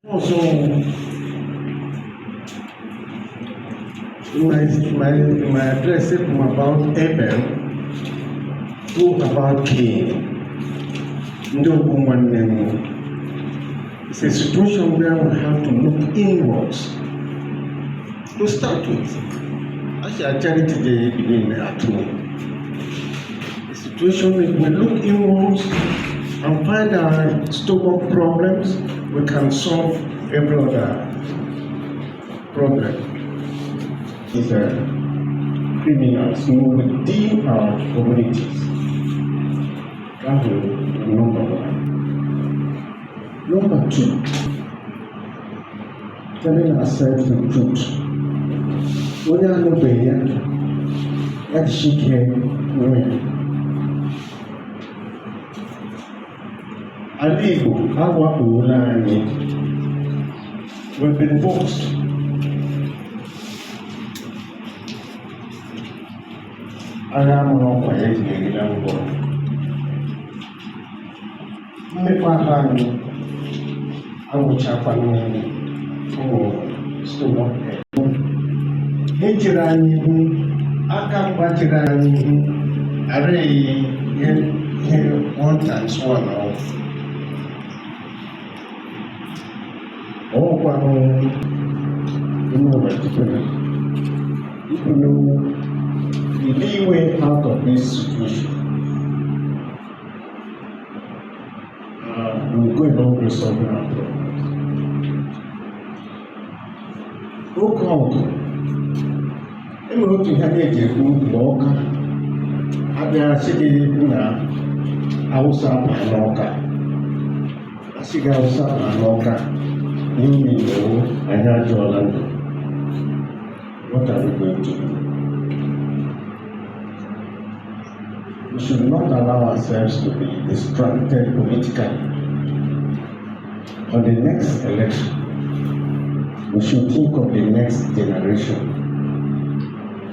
Also, my address is about Abel, who about Cain. No woman name. It's a situation where we have to look inwards to start with. Actually, charity day begin at home. The situation is we look inwards and find our stomach problems, we can solve every other problem. These are criminals who within our communities. That is number one. Number two, telling ourselves the truth. When you are not there, that she can win. Aligo, our Ulani, we've been boxed. I am not quiet in the world. My I will chap on stomach. Hejirani, Akam Bajirani, Array, 1 times 1 of. Oh, if you know the leeway out of this situation, we're going on resolving our problems. I'm looking at a good walk. I see Hausa and I see Hausa and you know, I heard you Orlando. What are we going to do? We should not allow ourselves to be distracted politically. On the next election, we should think of the next generation.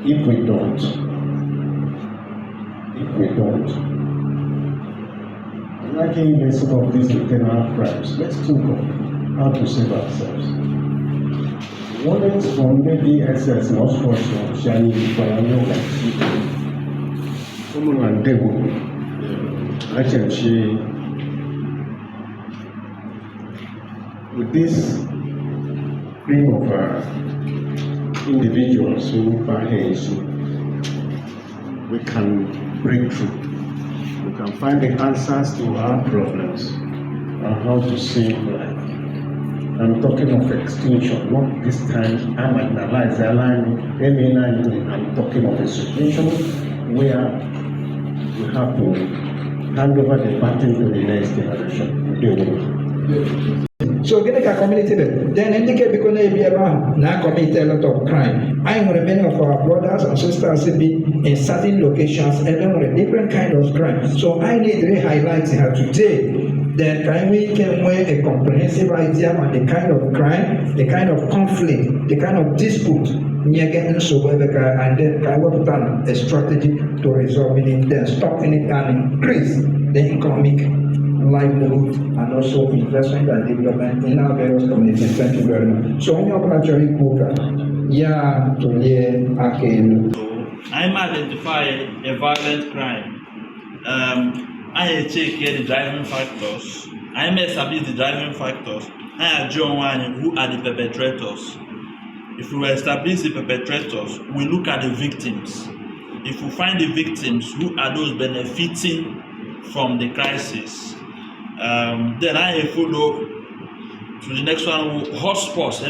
If we don't, like in some of these internal crimes, let's think of how to save ourselves. One is from maybe excess, not for sure, shiny, and devil. I can see with this group of individuals who behave, we can break through. We can find the answers to our problems and how to save life. I'm talking of extinction, not this time I marginalize the line, I'm talking of a situation where we have to hand over the baton to the next generation. So get a community then indicate because they be around now commit a lot of crime. I know many of our brothers and sisters be in certain locations and on a different kind of crime. So I need to highlight here today. Then can we make a comprehensive idea on the kind of crime, the kind of conflict, the kind of dispute near getting so and then I will plan a strategy to resolving it, then stopping it and increase the economic livelihood and also investment and development in our various communities. Thank you very much. So, I'm identify a violent crime. I take care the driving factors. I may establish the driving factors. I adjourn who are the perpetrators. If we establish the perpetrators, we look at the victims. If we find the victims, who are those benefiting from the crisis, then I follow to the next one, hotspots,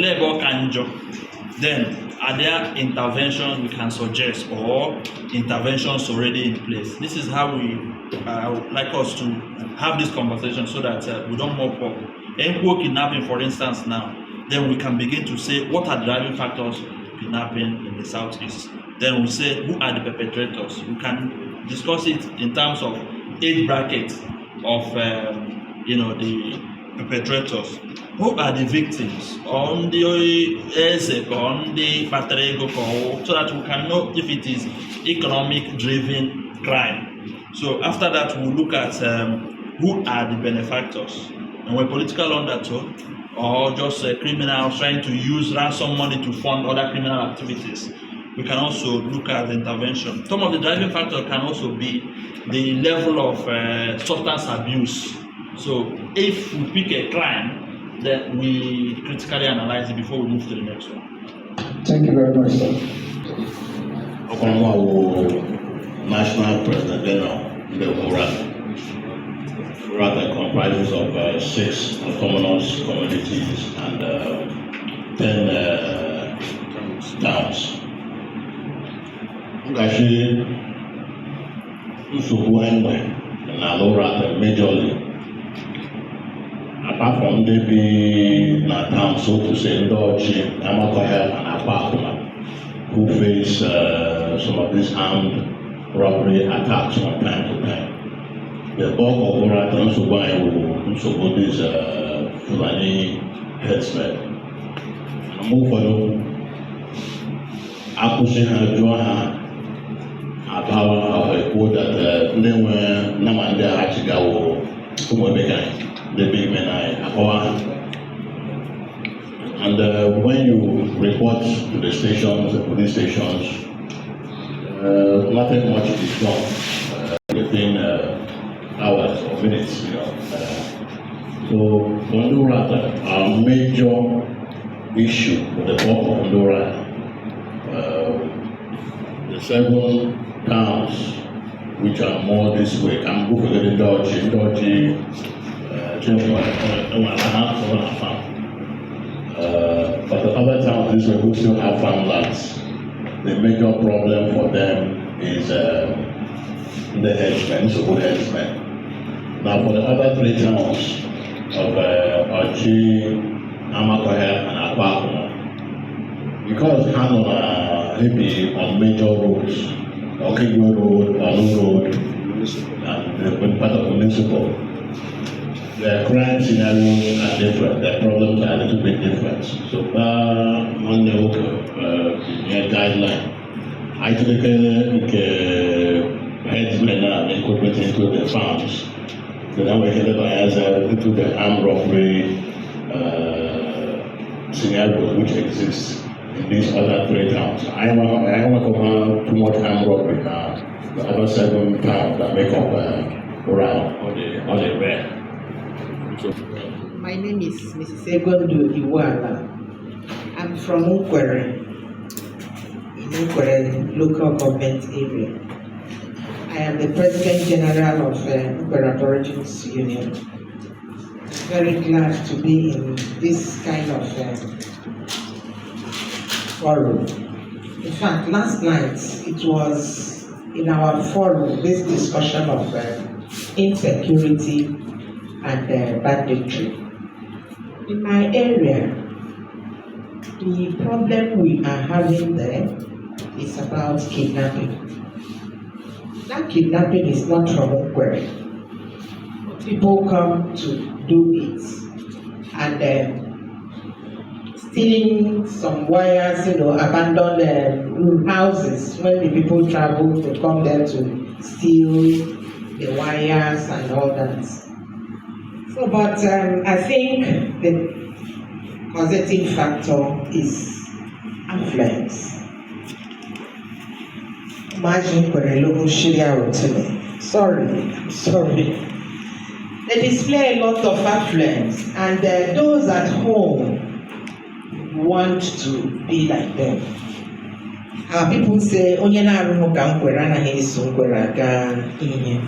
then are there interventions we can suggest or interventions already in place? This is how we would like us to have this conversation so that we don't mop up. Equal kidnapping, for instance, now, then we can begin to say what are the driving factors of kidnapping in the southeast. Then we say who are the perpetrators. We can discuss it in terms of age bracket of the perpetrators. Who are the victims on the ESEC, on the Patrego, so that we can know if it is economic driven crime. So after that, we'll look at who are the benefactors. And with political undertone, or just criminals trying to use ransom money to fund other criminal activities, we can also look at the intervention. Some of the driving factors can also be the level of substance abuse. So if we pick a crime, then we critically analyze it before we move to the next one. Thank you very much, sir. National President General, the RATA comprises of 6 autonomous communities and 10 towns. Ngashi nsogbu enwe na RATA majorly, apart from the be na town, so to say, Ndochi, Amakohel and Akwa, who face some of these armed robbery attacks from time to time. The bulk of RATA will support these Fulani headsmen. And move for them. Akusin Joha about a quote that they were Namanda Hachigawo, the big men and when you report to the stations, the police stations, nothing much is done within hours or minutes, So Honduras, our major issue with the bulk of Honduras, the 7 towns which are more this way, I'm going to Doji, but the other towns this way who still have farmlands, the major problem for them is the headsmen, so good headsmen. Now for the other 3 towns of Ochi, Amakohel and Akwa, because Hanona maybe on major roads, Okigwe Road, Balu Road, and part of the municipal, the crime scenarios are different, the problems are a little bit different. So on the guideline, I took headsmen are incorporated into the farms. So now we can look as into the armed robbery scenarios which exist in these other 3 towns. I don't want to cover too much armed robbery now. The other 7 towns that make up around or the red. My name is Mrs. Egondu Iwala. I'm from Ukwere, in Ukwere local government area. I am the President General of Ukwere Aborigines Union. I'm very glad to be in this kind of forum. In fact, last night it was in our forum this discussion of insecurity and banditry. In my area, the problem we are having there is about kidnapping. That kidnapping is not from Ukwere. People come to do it and stealing some wires, abandoned houses. When the people travel, they come there to steal the wires and all that. So, but I think the causative factor is affluence. Imagine I'm sorry. They display a lot of affluence, and those at home want to be like them. People say, "Onye na-arụ ka nkwere anaghị eso nkwere aga ihe."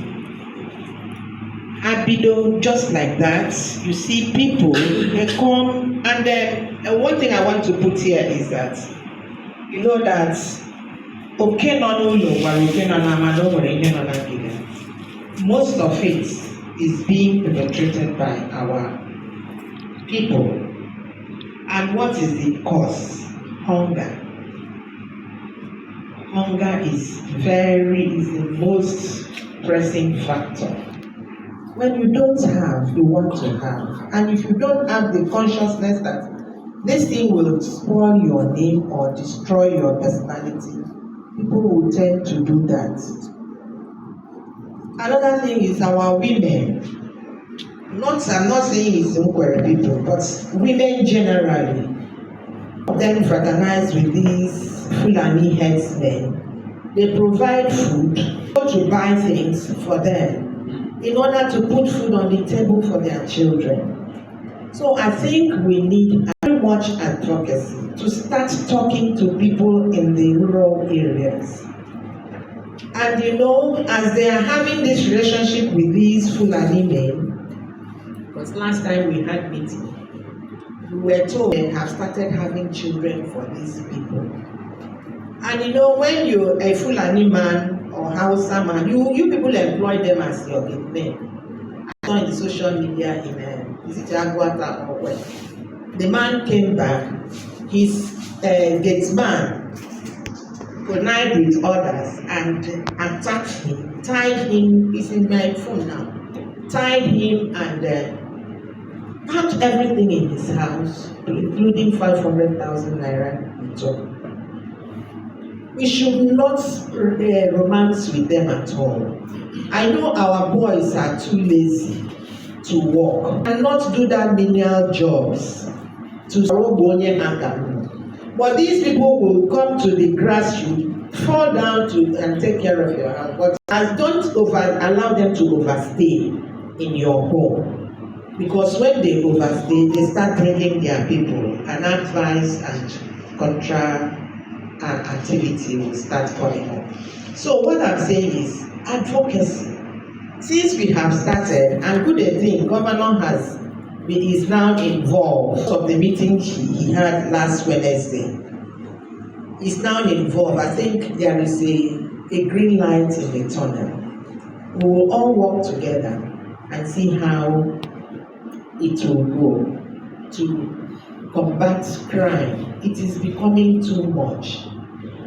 Abido, just like that, you see people, they come, and one thing I want to put here is that, you know that, most of it is being perpetrated by our people. And what is the cause? Hunger. Hunger is the most pressing factor. When you don't have, you want to have. And if you don't have the consciousness that this thing will spoil your name or destroy your personality, people will tend to do that. Another thing is our women. I'm not saying it's Nkwere people, but women generally, then fraternize with these Fulani headsmen. They provide food, go to buy things for them in order to put food on the table for their children. So I think we need very much advocacy to start talking to people in the rural areas. And as they are having this relationship with these Fulani men, because last time we had meeting, we were told they have started having children for these people. And when you're a Fulani man or Hausa man, you people employ them as your gate men. I saw in the social media is it Aguata or where? The man came back, his gate man connived with others and attacked him, tied him, he's in my phone now, tied him and packed everything in his house, including 500,000 naira in total. We should not romance with them at all. I know our boys are too lazy to work and not do that menial jobs but these people will come to the grassroots, fall down and take care of your house. But don't allow them to overstay in your home. Because when they overstay, they start bringing their people, and advice and contra activity will start coming up. So what I'm saying is advocacy. Since we have started, and good thing, Governor is now involved of the meeting he had last Wednesday. He's now involved. I think there is a green light in the tunnel. We will all work together and see how it will go to combat crime. It is becoming too much.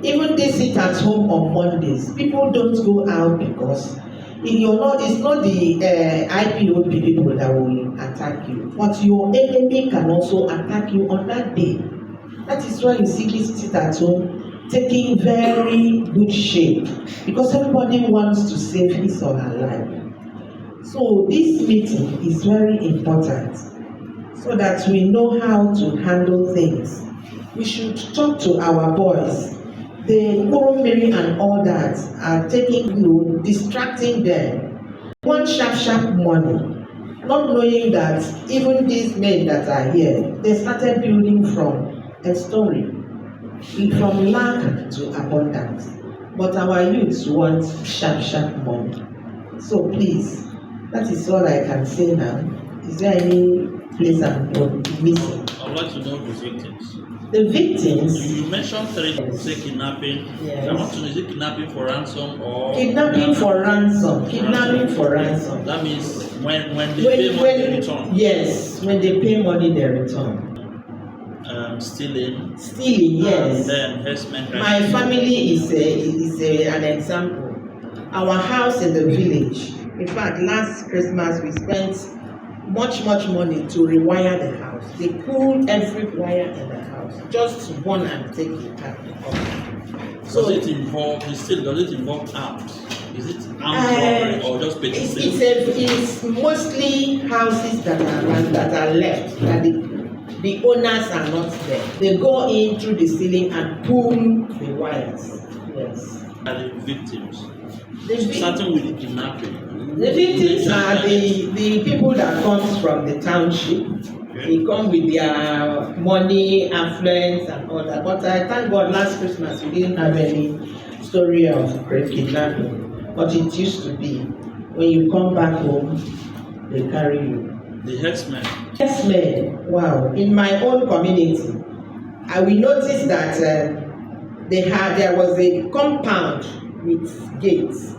Even they sit at home on Mondays. People don't go out because it's not the IPOB people that will attack you, but your enemy can also attack you on that day. That is why you see this sit at home taking very good shape, because everybody wants to save his or her life. So this meeting is very important so that we know how to handle things. We should talk to our boys. The Mary and all that are taking, distracting them. Want sharp money, not knowing that even these men that are here, they started building from a story, from lack to abundance. But our youths want sharp money. So please, that is all I can say now. Is there any place I'm missing? I'd like to know the victims. The victims. You mentioned 3, say kidnapping. Yes. I want to know, is it kidnapping for ransom or Kidnapping for ransom. Kidnapping for ransom. That means when they pay money, they return. Yes, when they pay money, they return. Stealing. Stealing, yes. And then harassment. My family is an example. Our house in the village. In fact, last Christmas we spent much money to rewire the house. They pulled every wire in the house, just one and take it out. So does it involve arms? Is it armed robbery or just petty theft? It's mostly houses that are left, that the owners are not there. They go in through the ceiling and pull the wires. Yes. Are the victims? Starting with the kidnapping. The victims are the people that comes from the township. Okay. They come with their money, affluence, and all that. But I thank God last Christmas we didn't have any story of kidnapping. But it used to be. When you come back home, they carry you. The herdsmen. Herdsmen, wow. In my own community, I will notice that there was a compound with gates.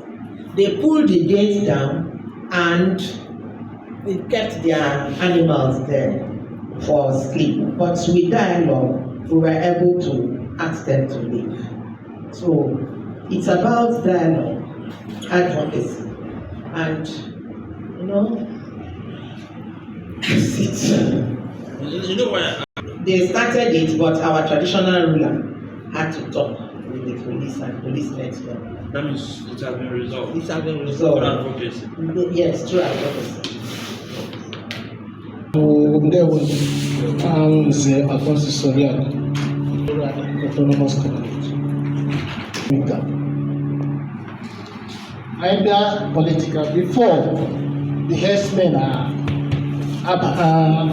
They pulled the gates down and they kept their animals there for sleep. But with dialogue, we were able to ask them to leave. So it's about dialogue, advocacy, and you know why? They started it, but our traditional ruler had to talk with the police and police let them. That means it has been resolved. It has been resolved. Through advocacy. Yes, through advocacy. Ndewo, Nze Afonso Soriano, Autonomous Community. I bịa political before the herdsmen Abraham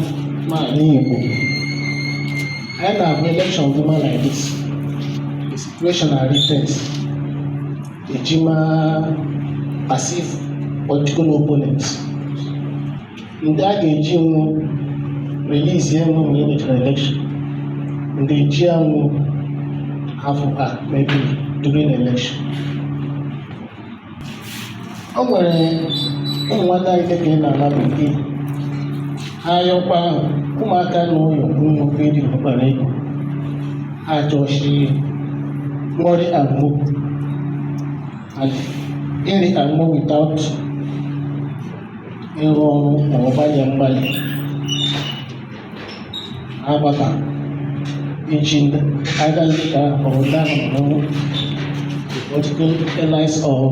Igbo. I na election woman like this. The situation are written. Ejima passive political opponents. Ndị a ga-eji nwụ release ya nwụ mgbe emechara election. Ndị eji ya nwụ afọ maybe during election. O nwere ụmụ nwata anyị dịka n'ala bekee. Ha yọkwa ahụ ụmụaka n'ụlọ ụmụ eji mkpara ego. Ha chọchiri worry and move. And iri and move without ịrụ ọrụ ma ọ gbalịa mgbalị agbata iji agazika ọrụ ahụ political allies or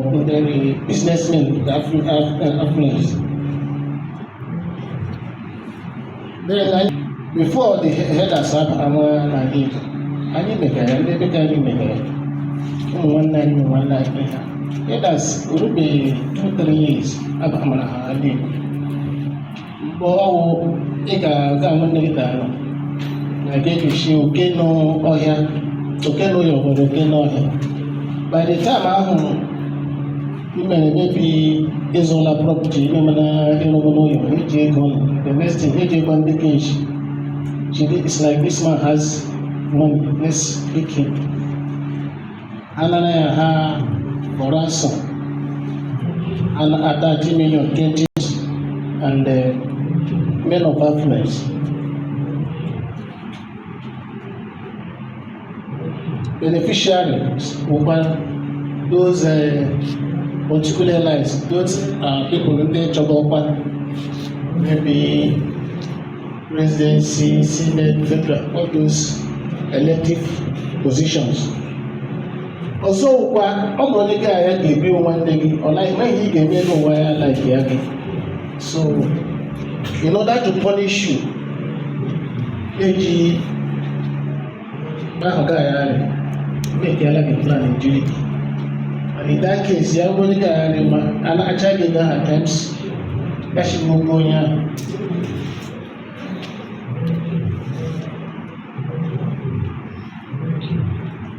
businessmen with affluence. Then before the headers have anyị megara ndị dịka anyị megara ụmụ nwanne anyị ha headers rubeghị 2-3 years amara ha ala Igbo mgbe ọwụ ị ga-aga nwanne gị daanọ na ga-ejichi oke n'ọhịa oke n'ụyọ nwere oke n'ọhịa. By the time ahụ imere mebi ịzụla property imemana ịrụgo n'ụyọ eji ego nọ the next thing eji ego ndị keji it's like this man has money, let's pick him. Anana ya ha for ransom and at 30 million 20 and men of affluence. Beneficiaries over those particular lives, those people in the job maybe presidency, senate, federal, all those elective positions. Also, ọmọdé ká ya ga-ebi nwanne gị ọ na-eme ihe ị ga-eme n'ụwa ya like ya gị. So, in order to punish you, eji ahụ ga-agharị make ya like plan injury. And in that case, ya ọmọdé ga-agharị ma a na-acha gị gaa at times kashi gbogbo onye ahụ.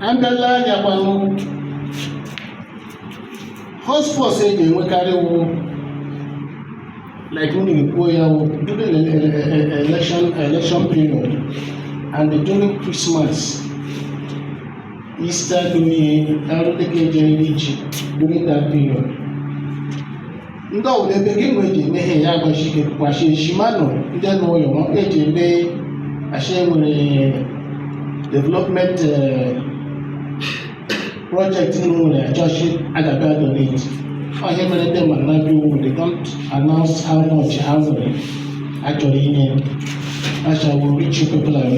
Andala anya gbanụ hospitals e ga-enwekarị wụ like when you go during the election period and during Christmas, Easter during that period. Ndị ọbụla ebe gị nwere ji emeghe ya gbachi eshima nọ ndị n'ụlọ eji eme ashe nwere development project n'ụlọ achọchi agaba donate. Ihe mere ndị ma na bi they don't announce how much ha nwere actually in. Actually will reach you people are